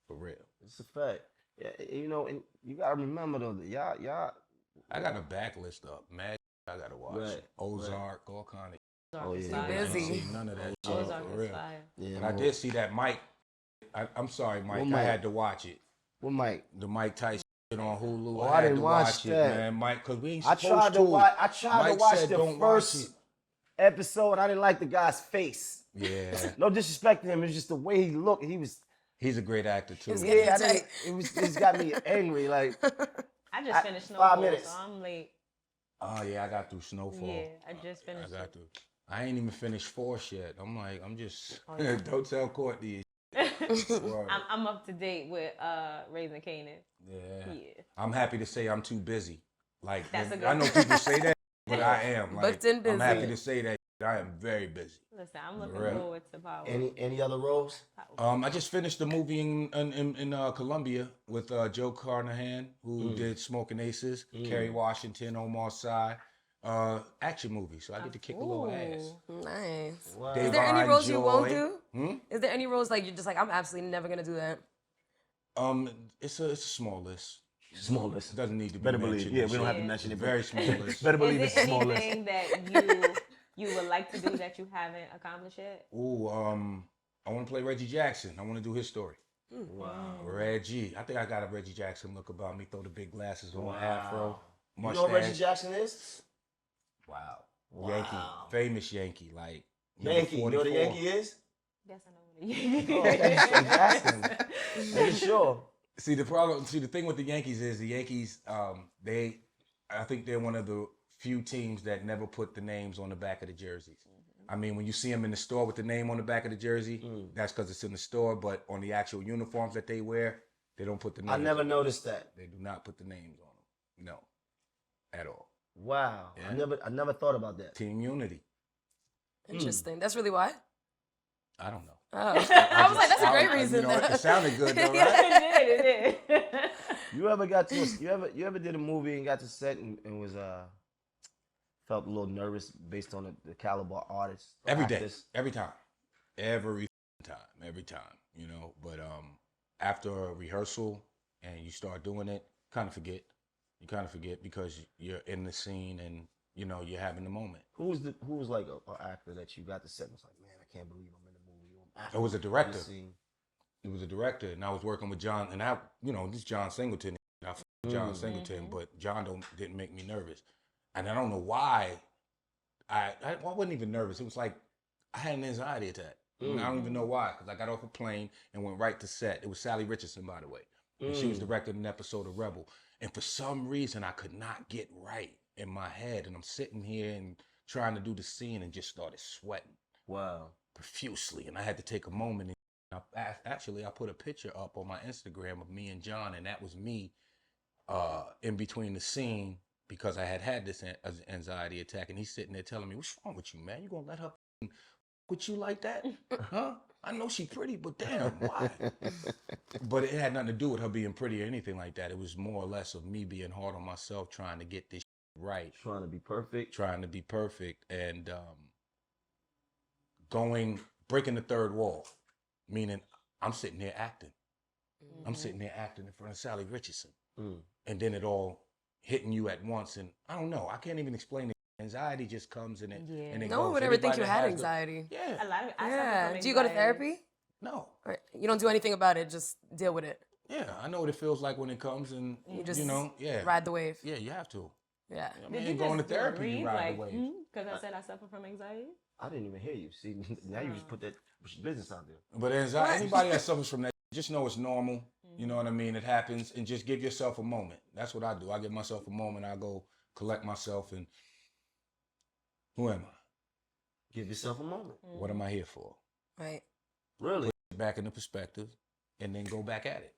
for real. It's a fact. Yeah, you know, and you gotta remember though, that y'all. I got a backlist up. Mad I gotta watch. Right, Ozark, all kind of. Oh, yeah. Too I ain't busy. seen none of that shit Ozark for is real. fire. Yeah, But I did see that Mike. I'm sorry, Mike. What I Mike? had to watch it. What Mike? The Mike Tyson shit on Hulu. Oh, I I had didn't to watch it, that. man. Mike, because we ain't I supposed tried to watch. I tried Mike to watch said the don't watch first it. episode. I didn't like the guy's face. Yeah, No disrespect to him. It's just the way he looked. He was. he's a great actor too. He's Yeah, I tight. didn't. It was. It's got me angry. Like. I just finished 5 Snowfall, minutes. so I'm late. Oh yeah, I got through Snowfall. Yeah, I just finished I got it. through. I ain't even finished Force yet. I'm just. Oh, yeah. Don't tell Courtney. Word. I'm up to date with Raising Kanan. Yeah. Yeah. I'm happy to say I'm too busy. Like That's a good I know people say that, but I am. Like, Booked and I'm happy busy. to say that I am very busy. Listen, I'm looking Right. forward to Power. Any other roles? I just finished the movie in Colombia with Joe Carnahan, who did Smoking Aces, Kerry Washington, Omar Sy. Action movie, so I get to kick a little ass. Nice. Wow. Is there any Davon roles you won't Joy. do? Is there any roles like you're just like, I'm absolutely never gonna do that? It's a small list. Small list. It doesn't need to be Better believe. mentioned. Yeah, we don't have to Yeah. mention it. but Very small list. Better believe Is it's a there small list. anything that you would like to do that you haven't accomplished yet? Ooh, I want to play Reggie Jackson. I want to do his story. Wow. Reggie. I think I got a Reggie Jackson look about me. Throw the big glasses on, Wow. afro, You mustache. know what Reggie Jackson is? Wow. Wow. Yankee. Famous Yankee. Like, number Yankee. You know what a 44. Yankee is? Yes, I know what it Oh, okay, just asking. Make sure. See, the thing with the Yankees is the Yankees, I think they're one of the few teams that never put the names on the back of the jerseys. I mean, when you see them in the store with the name on the back of the jersey, that's because it's in the store, but on the actual uniforms that they wear, they don't put the names I never on. noticed that. They do not put the names on them. No, at all. Wow. Yeah. I never thought about that. Team unity. Interesting. That's really why? I don't know. Oh. I was like, that's a great reason. You know, it sounded good though, right? It did. You ever got to you ever did a movie and got to set and was felt a little nervous based on the caliber of artists? or Every day, actors? every time, every time, you know. But after a rehearsal and you start doing it, kind of forget. You kind of forget because you're in the scene and you know you're having the moment. Who was like an actor that you got to set and was like, man, I can't believe I'm in the movie. I'm It was a in the director. scene. It was a director, and I was working with John, and this is John Singleton. I f- John Singleton, but John didn't make me nervous, and I don't know why. I wasn't even nervous. It was like I had an anxiety attack. And I don't even know why, because I got off a plane and went right to set. It was Sally Richardson, by the way, and she was directing an episode of Rebel. And for some reason, I could not get right in my head, and I'm sitting here and trying to do the scene, and just started sweating Wow. profusely, and I had to take a moment. And I put a picture up on my Instagram of me and John, and that was me in between the scene because I had this anxiety attack, and he's sitting there telling me, "What's wrong with you, man? You gonna let her with you like that? Huh? I know she's pretty, but damn, why?" But it had nothing to do with her being pretty or anything like that. It was more or less of me being hard on myself, trying to get this right, Trying to be perfect. and breaking the third wall, meaning I'm sitting there acting. I'm sitting there acting in front of Sally Richardson. And then it all hitting you at once. And I don't know. I can't even explain it. Anxiety just comes in it. Yeah. And it No goes. one would ever think Anybody you that had has anxiety. Yeah. A lot of I suffer Yeah. from Do you go to anxiety. therapy? No. Or you don't do anything about it, just deal with it. Yeah. I know what it feels like when it comes, and You just yeah. ride the wave. Yeah, you have to. Yeah. I mean, going to therapy, you ride the like, wave. because I said I suffer from anxiety? I didn't even hear you. See, now you just put that business out there. But anxiety, anybody that suffers from that, just know it's normal. You know what I mean? It happens, and just give yourself a moment. That's what I do. I give myself a moment. I go collect myself, and who am I? Give yourself a moment. What am I here for? Right. Really. Put it back into perspective, and then go back at it.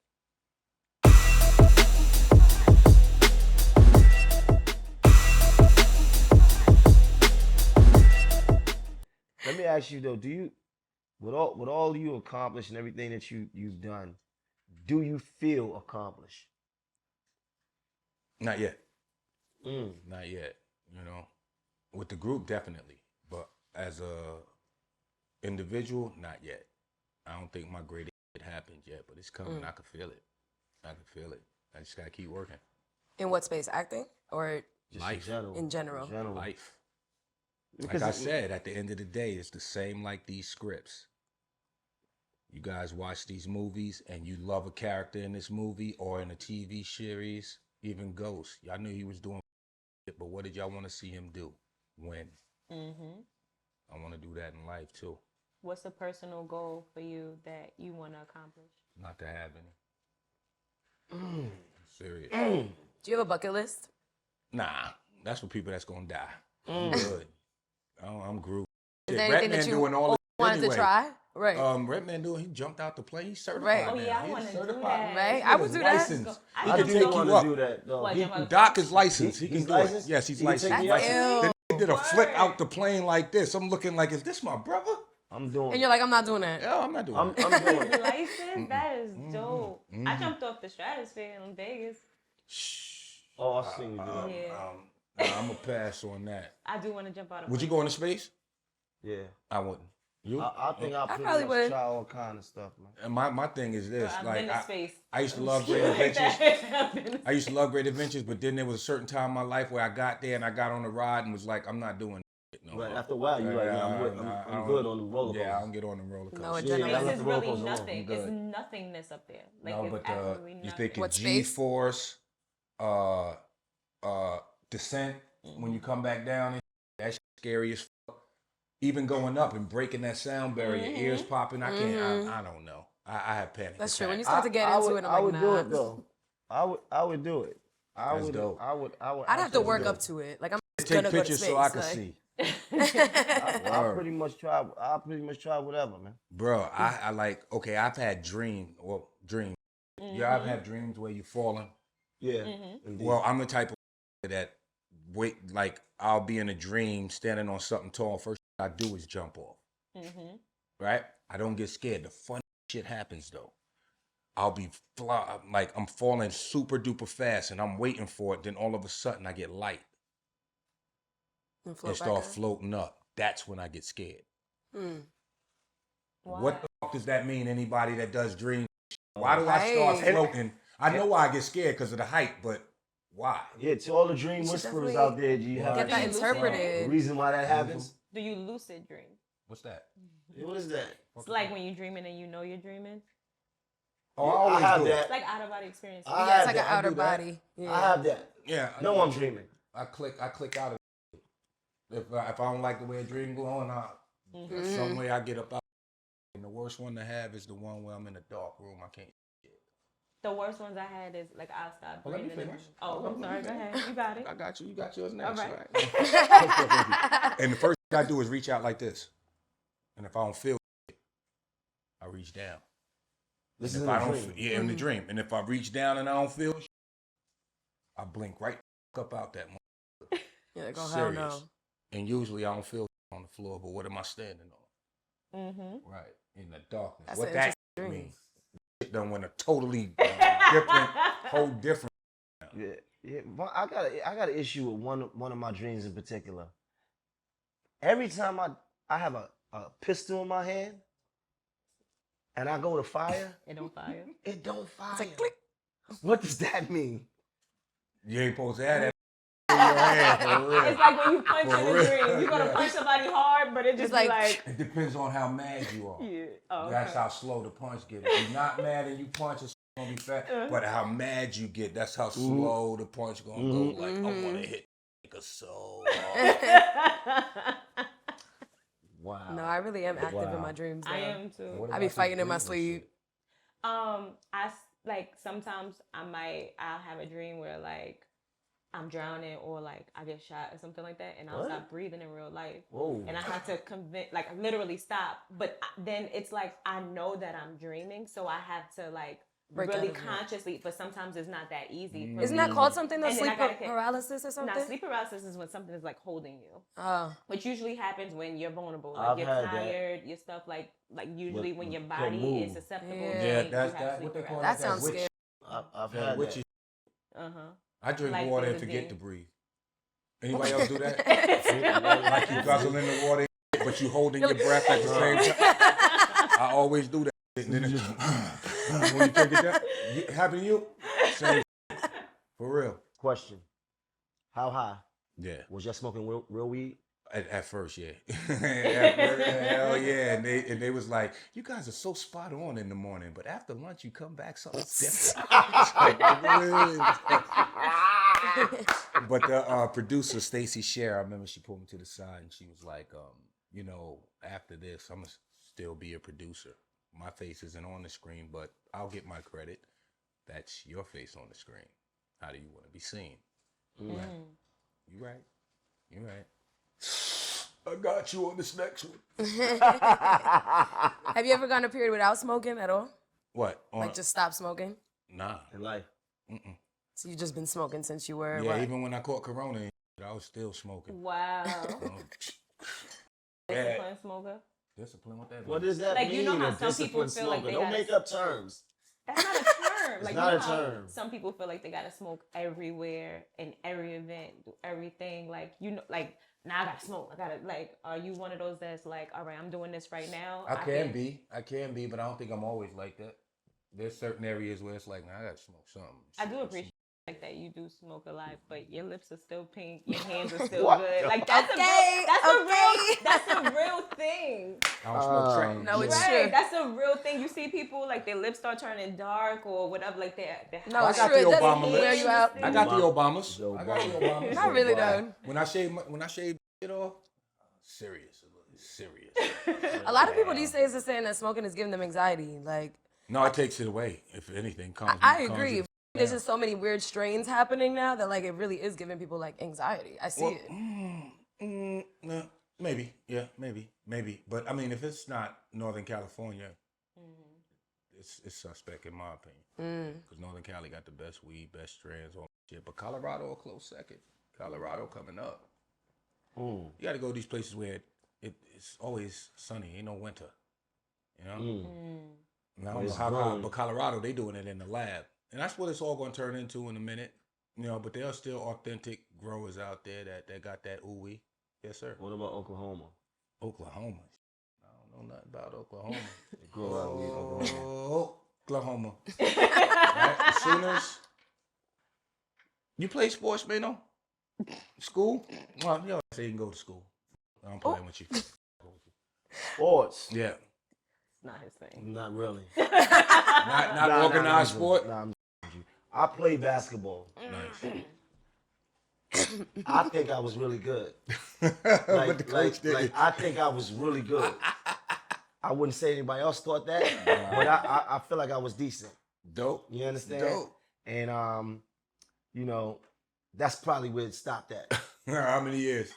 Let me ask you though, do you, with all you accomplished and everything that you've done, do you feel accomplished? Not yet. Mm. Not yet. You know, with the group definitely, but as a individual, not yet. I don't think my greatest happened yet, but it's coming. I can feel it. I can feel it. I just gotta keep working. In what space? Acting or Just Life. in general? Life. Because Like I said, at the end of the day, it's the same like these scripts. You guys watch these movies and you love a character in this movie or in a TV series, even Ghost. Y'all knew he was doing it, but what did y'all want to see him do? Win. I want to do that in life too. What's a personal goal for you that you want to accomplish? Not to have any. Serious. Do you have a bucket list? Nah, that's for people that's gonna die. I'm good. I'm groovy. Is there anything that you wanted to try? Right. Redman doing. He jumped out the plane. He's certified. Right. Oh yeah, I He's want to do certified. that. Right. I would do that. Licensed. I He I can do take want you to up. do that though. What, jump out- Doc is licensed. He can He's do licensed? it. Yes, he's He can licensed. take He's you up? licensed. Ew. Then he did a flip Word. out the plane like this. I'm looking like, is this my brother? I'm doing. And you're like, I'm not doing that. Yeah, I'm not doing I'm it. doing it. License? That is dope. I jumped off the stratosphere in Vegas. Oh, I seen you do that. Yeah. I'm gonna pass on that. I do want to jump out of. Would you go into space? Yeah. I wouldn't. You? I think I pretty probably much would. try all kind of stuff, man. And my thing is this. I've like been to space. I used to love Great Adventures. I used to love Great Adventures, but then there was a certain time in my life where I got there and I got on the ride and was like, I'm not doing it no Right more. after a while, you're like, nah, I I'm don't- good on the roller coaster. Yeah, I don't get on the roller coaster. No, Yeah, adrenaline. I left Space is the roller really coaster alone. nothing. I'm good. It's nothingness up there. Like No, it's but absolutely you nothing. thinking What space? G-force, descent when you come back down. That's scary as fuck. Even going up and breaking that sound barrier, ears popping. I can't. I don't know. I have panic. That's true. When you attacks. start to get into it, I'm I like, would nah. do it though. I would do it. That's dope. I would. I'd have to absolutely work do up it. to it. Like I'm just Take gonna go to pictures space. so I can like. see. I pretty much try. I pretty much try whatever, man. Bro, I like, okay, I've had dreams. Yeah, I've had dreams where you falling. Yeah. Indeed. Well, I'm the type of that wait, like I'll be in a dream standing on something tall. First thing I do is jump off. Right? I don't get scared. The funny shit happens though. I'll be like I'm falling super duper fast and I'm waiting for it. Then all of a sudden I get light And and float back start up. floating up. That's when I get scared. Hmm. What the fuck does that mean? Anybody that does dreams? Why do I start Right. floating? I know why I get scared because of the height, but why? Yeah, to all the dream should whisperers definitely out there, do you have Get that you the interpreted. reason why that happens? Do you lucid dream? What's that? Yeah, what is that? It's like when you're dreaming and you know you're dreaming. Oh, Yeah, I always have do that. it. It's like out of body experience. I Yeah, have it's like an that. I outer do that. body. Yeah. I have that. Yeah. No, I'm dreaming. I click out of it. If I don't like the way a dream go on, some way I get up out. And the worst one to have is the one where I'm in a dark room. I can't. The worst ones I had is like I'll stop Well, let me breathing. finish. Oh, I'm sorry. Go ahead. You got it. I got you. You got yours next. All Right. And the first thing I do is reach out like this. And if I don't feel it, I reach down. This And is if in I a don't, dream. yeah, in the dream. And if I reach down and I don't feel, I blink right up out that. You're like, oh, hell no. Serious. And usually I don't feel on the floor, but what am I standing on? Right, in the darkness. That's What an that interesting dream. means? It done went a totally different, whole different. Yeah. But I got an issue with one of my dreams in particular. Every time I have a pistol in my hand and I go to fire, It don't fire. it don't fire. It's like click. What does that mean? You ain't supposed to have that in your hand, for real. It's like when you punch For in a real. dream. You're gonna Yeah. punch somebody hard, but it just like- be like It depends on how mad you are. yeah. Oh, That's okay. how slow the punch gets. If you're not mad and you punch, it's gonna be fast. But how mad you get, that's how slow the punch gonna go. Like, I wanna hit nigga so hard. Wow. No, I really am active in Wow. my dreams. I though. am too. What I be about fighting this in my dream and sleep. shit? Like sometimes I'll have a dream where like I'm drowning or like I get shot or something like that, and I'll What? stop breathing in real life. Whoa. And I have to convince, like literally stop. But then it's like I know that I'm dreaming, so I have to like Break really out of it. consciously. But sometimes it's not that easy. Isn't that called something, though? And then I Sleep gotta get- paralysis or something? Now, sleep paralysis is when something is like holding you, Oh. which usually happens when you're vulnerable, like I've you're had that. tired, your stuff like usually when your can't body move. is susceptible. Yeah. to Yeah, things, that's you have that. sleep What they call That that? sounds witch. scary. I've That had witchy. that. Uh huh. I drink Like water and the forget thing. to breathe. Anybody else do that? Like you guzzle in the water, but you holding your breath at the same time. I always do that. And then it, when you take it down, happen to you? Same. For real. Question. How high? Yeah. Was y'all smoking real weed? At first, yeah. Hell yeah. And they was like, you guys are so spot on in the morning, but after lunch you come back something's different. But the producer, Stacy Scher, I remember she pulled me to the side and she was like, you know, after this, I'm going to still be a producer. My face isn't on the screen, but I'll get my credit. That's your face on the screen. How do you want to be seen? You right. You right. I got you on this next one. Have you ever gone a period without smoking at all? What? Like just stop smoking? Nah. In life. Mm-mm. So you've just been smoking since you were Yeah, what? even when I caught Corona, I was still smoking. Wow. Yeah. Disciplined smoker. Discipline, what that What mean? does that Like, mean? you know how a some people disciplined feel like smoker? they Don't gotta make up terms. That's not a term. It's Like, not you a know how term. some people feel like they gotta smoke everywhere in every event, do everything. Like, you know, like, now I gotta smoke. I gotta, like, are you one of those that's like, all right, I'm doing this right now? I can be, but I don't think I'm always like that. There's certain areas where it's like, nah, I gotta smoke something. I do appreciate like that you do smoke a lot, but your lips are still pink, your hands are still What? good. Like that's Okay, that's a real thing. I don't smoke trash. No, it's Right, true. that's a real thing. You see people like their lips start turning dark or whatever, like they're No, I it's got true. the It doesn't Obama wear lips. you out. I got the Obamas. The I got the Obamas. Not really, though. When I shave it off, serious. A lot of people these days are saying that smoking is giving them anxiety. Like, No, it takes it away. If anything, calms I calms agree. it There's down. just so many weird strains happening now that like it really is giving people like anxiety. I see it. No, maybe, yeah, maybe. But I mean, if it's not Northern California, it's suspect in my opinion. Because Northern Cali got the best weed, best strands, all that shit. But Colorado a close second. Colorado coming up. You got to go to these places where it's always sunny, ain't no winter. You know. And I don't know It's how, growing. but Colorado they doing it in the lab, and that's what it's all going to turn into in a minute. You know, but there are still authentic growers out there that got that ooey. Yes, sir. What about Oklahoma? Oklahoma. I don't know nothing about Oklahoma. They grow a lot of weed in Oklahoma. Oklahoma. Right? Sooners. You play sports, Maino? School? Well, you know, I say you can go to school. I'm playing with you. Sports. Yeah. Not his thing. Not really. Not Nah, organized nah, sport. Nah, I play basketball. Nice. I think I was really good. But the coach did. I think I was really good. I wouldn't say anybody else thought that, but I feel like I was decent. Dope. You understand? Dope. And you know, that's probably where it stopped at. How many years?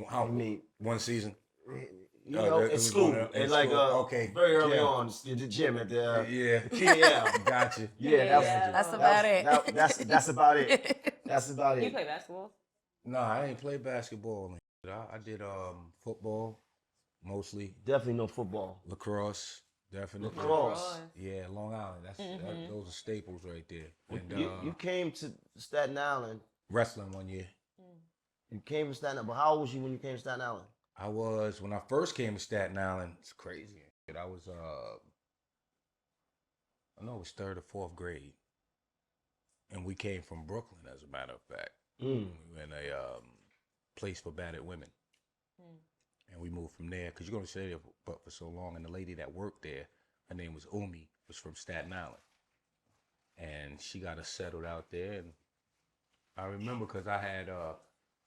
How, I mean, one season. you know, it at was school, going to- and at like school. Okay. very early Yeah. on, at the gym at the Yeah. PAL. Gotcha. Yeah, That's about it. That's about it. That's about You it. play basketball? No, I ain't play basketball. I did football mostly, Definitely no football. lacrosse, definitely. Lacrosse. Yeah, Long Island. Those are staples right there. And You came to Staten Island. wrestling one year. You came to Staten Island, but how old was you when you came to Staten Island? I was when I first came to Staten Island. It's crazy. I was I know it was third or fourth grade, and we came from Brooklyn, as a matter of fact. We were in a place for battered women, and we moved from there because you're gonna stay there for so long. And the lady that worked there, her name was Umi, was from Staten Island, and she got us settled out there. And I remember because I had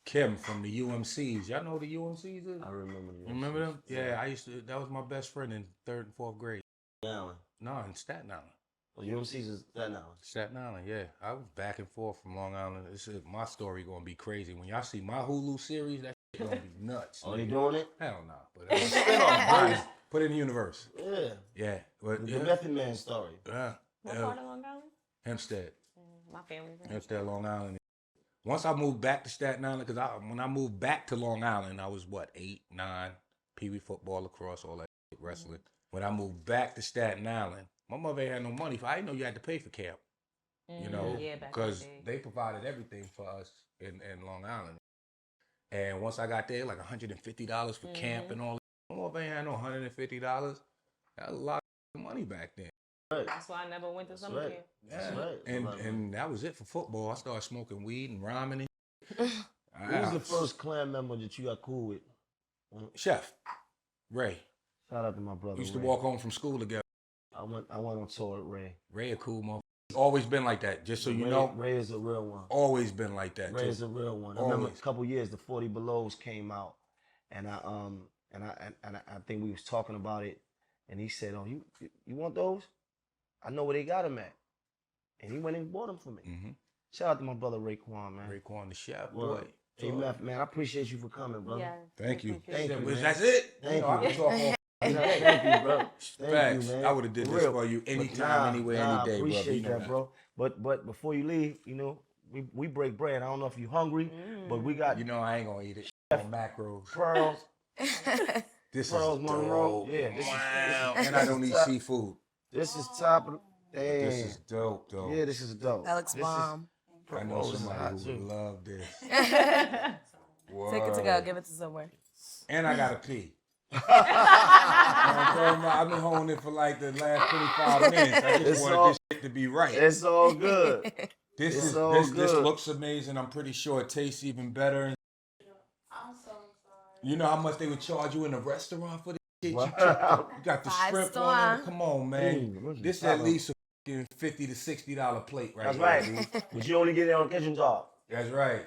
Kim from the UMCs. Y'all know who the UMCs is? I remember. You Remember them? Yeah, I used to. That was my best friend in third and fourth grade. Island. No, in Staten Island. Oh, UMC's is that now? Staten Island, yeah. I was back and forth from Long Island. This is my story gonna be crazy. When y'all see my Hulu series, that shit gonna be nuts. Oh, they doing it? Hell no. But put it in the universe. Yeah. Yeah. But, The Method Man story. What part of Long Island? Hempstead. My family's in Hempstead, Long Island. Once I moved back to Staten Island, because when I moved back to Long Island, I was 8, 9, Pee Wee football, lacrosse, all that shit, wrestling. When I moved back to Staten Island, my mother ain't had no money for. I didn't know you had to pay for camp. You know, because they provided everything for us in Long Island. And once I got there, like $150 for camp and all that. My mother ain't had no $150. That was a lot of money back then. Right. That's why I never went to summer camp. That's right. And that was it for football. I started smoking weed and rhyming. Who was the first clan member that you got cool with? Chef Ray. Shout out to my brother. We used to Ray. walk home from school together. I went on tour with Ray. Ray a cool motherfucker. Always been like that. Just so you know. Ray is a real one. Always been like that. Ray is a real one. I remember a couple years the 40 Belows came out, and I think we was talking about it, and he said, "Oh, you want those? I know where they got them at," and he went and bought them for me. Mm-hmm. Shout out to my brother Raekwon, man. Raekwon the chef, Well, boy. Hey, man, I appreciate you for coming, brother. Yeah. Thank you. Thank you, man. That's it. Thank you. I can talk all Thank you, bro. Thank Facts. you, man. I would have did this for you anytime, anywhere, any day, bro. I appreciate that, bro. But before you leave, you know, we break bread. I don't know if you're hungry, but we got You know I ain't gonna eat it. On macros. pearls. This Pearls is Monroe. dope. Yeah, this is- Wow. And I don't eat seafood. This is top of the This is dope, though. Yeah, this is dope. That looks This bomb. I know This is somebody hot, who too. would love this. Take it to go. Give it to somewhere. And I gotta pee. I've been holding it for like the last 25 minutes. I just wanted this shit to be right. It's all good. This good. looks amazing. I'm pretty sure it tastes even better. I'm so sorry. You know how much they would charge you in a restaurant for this shit? Wow. You got the 5 shrimp star. on it. Come on, man. Ooh, This at least a fucking $50 to $60 plate right That's here. right. But you only get it on Kitchen Talk. That's right.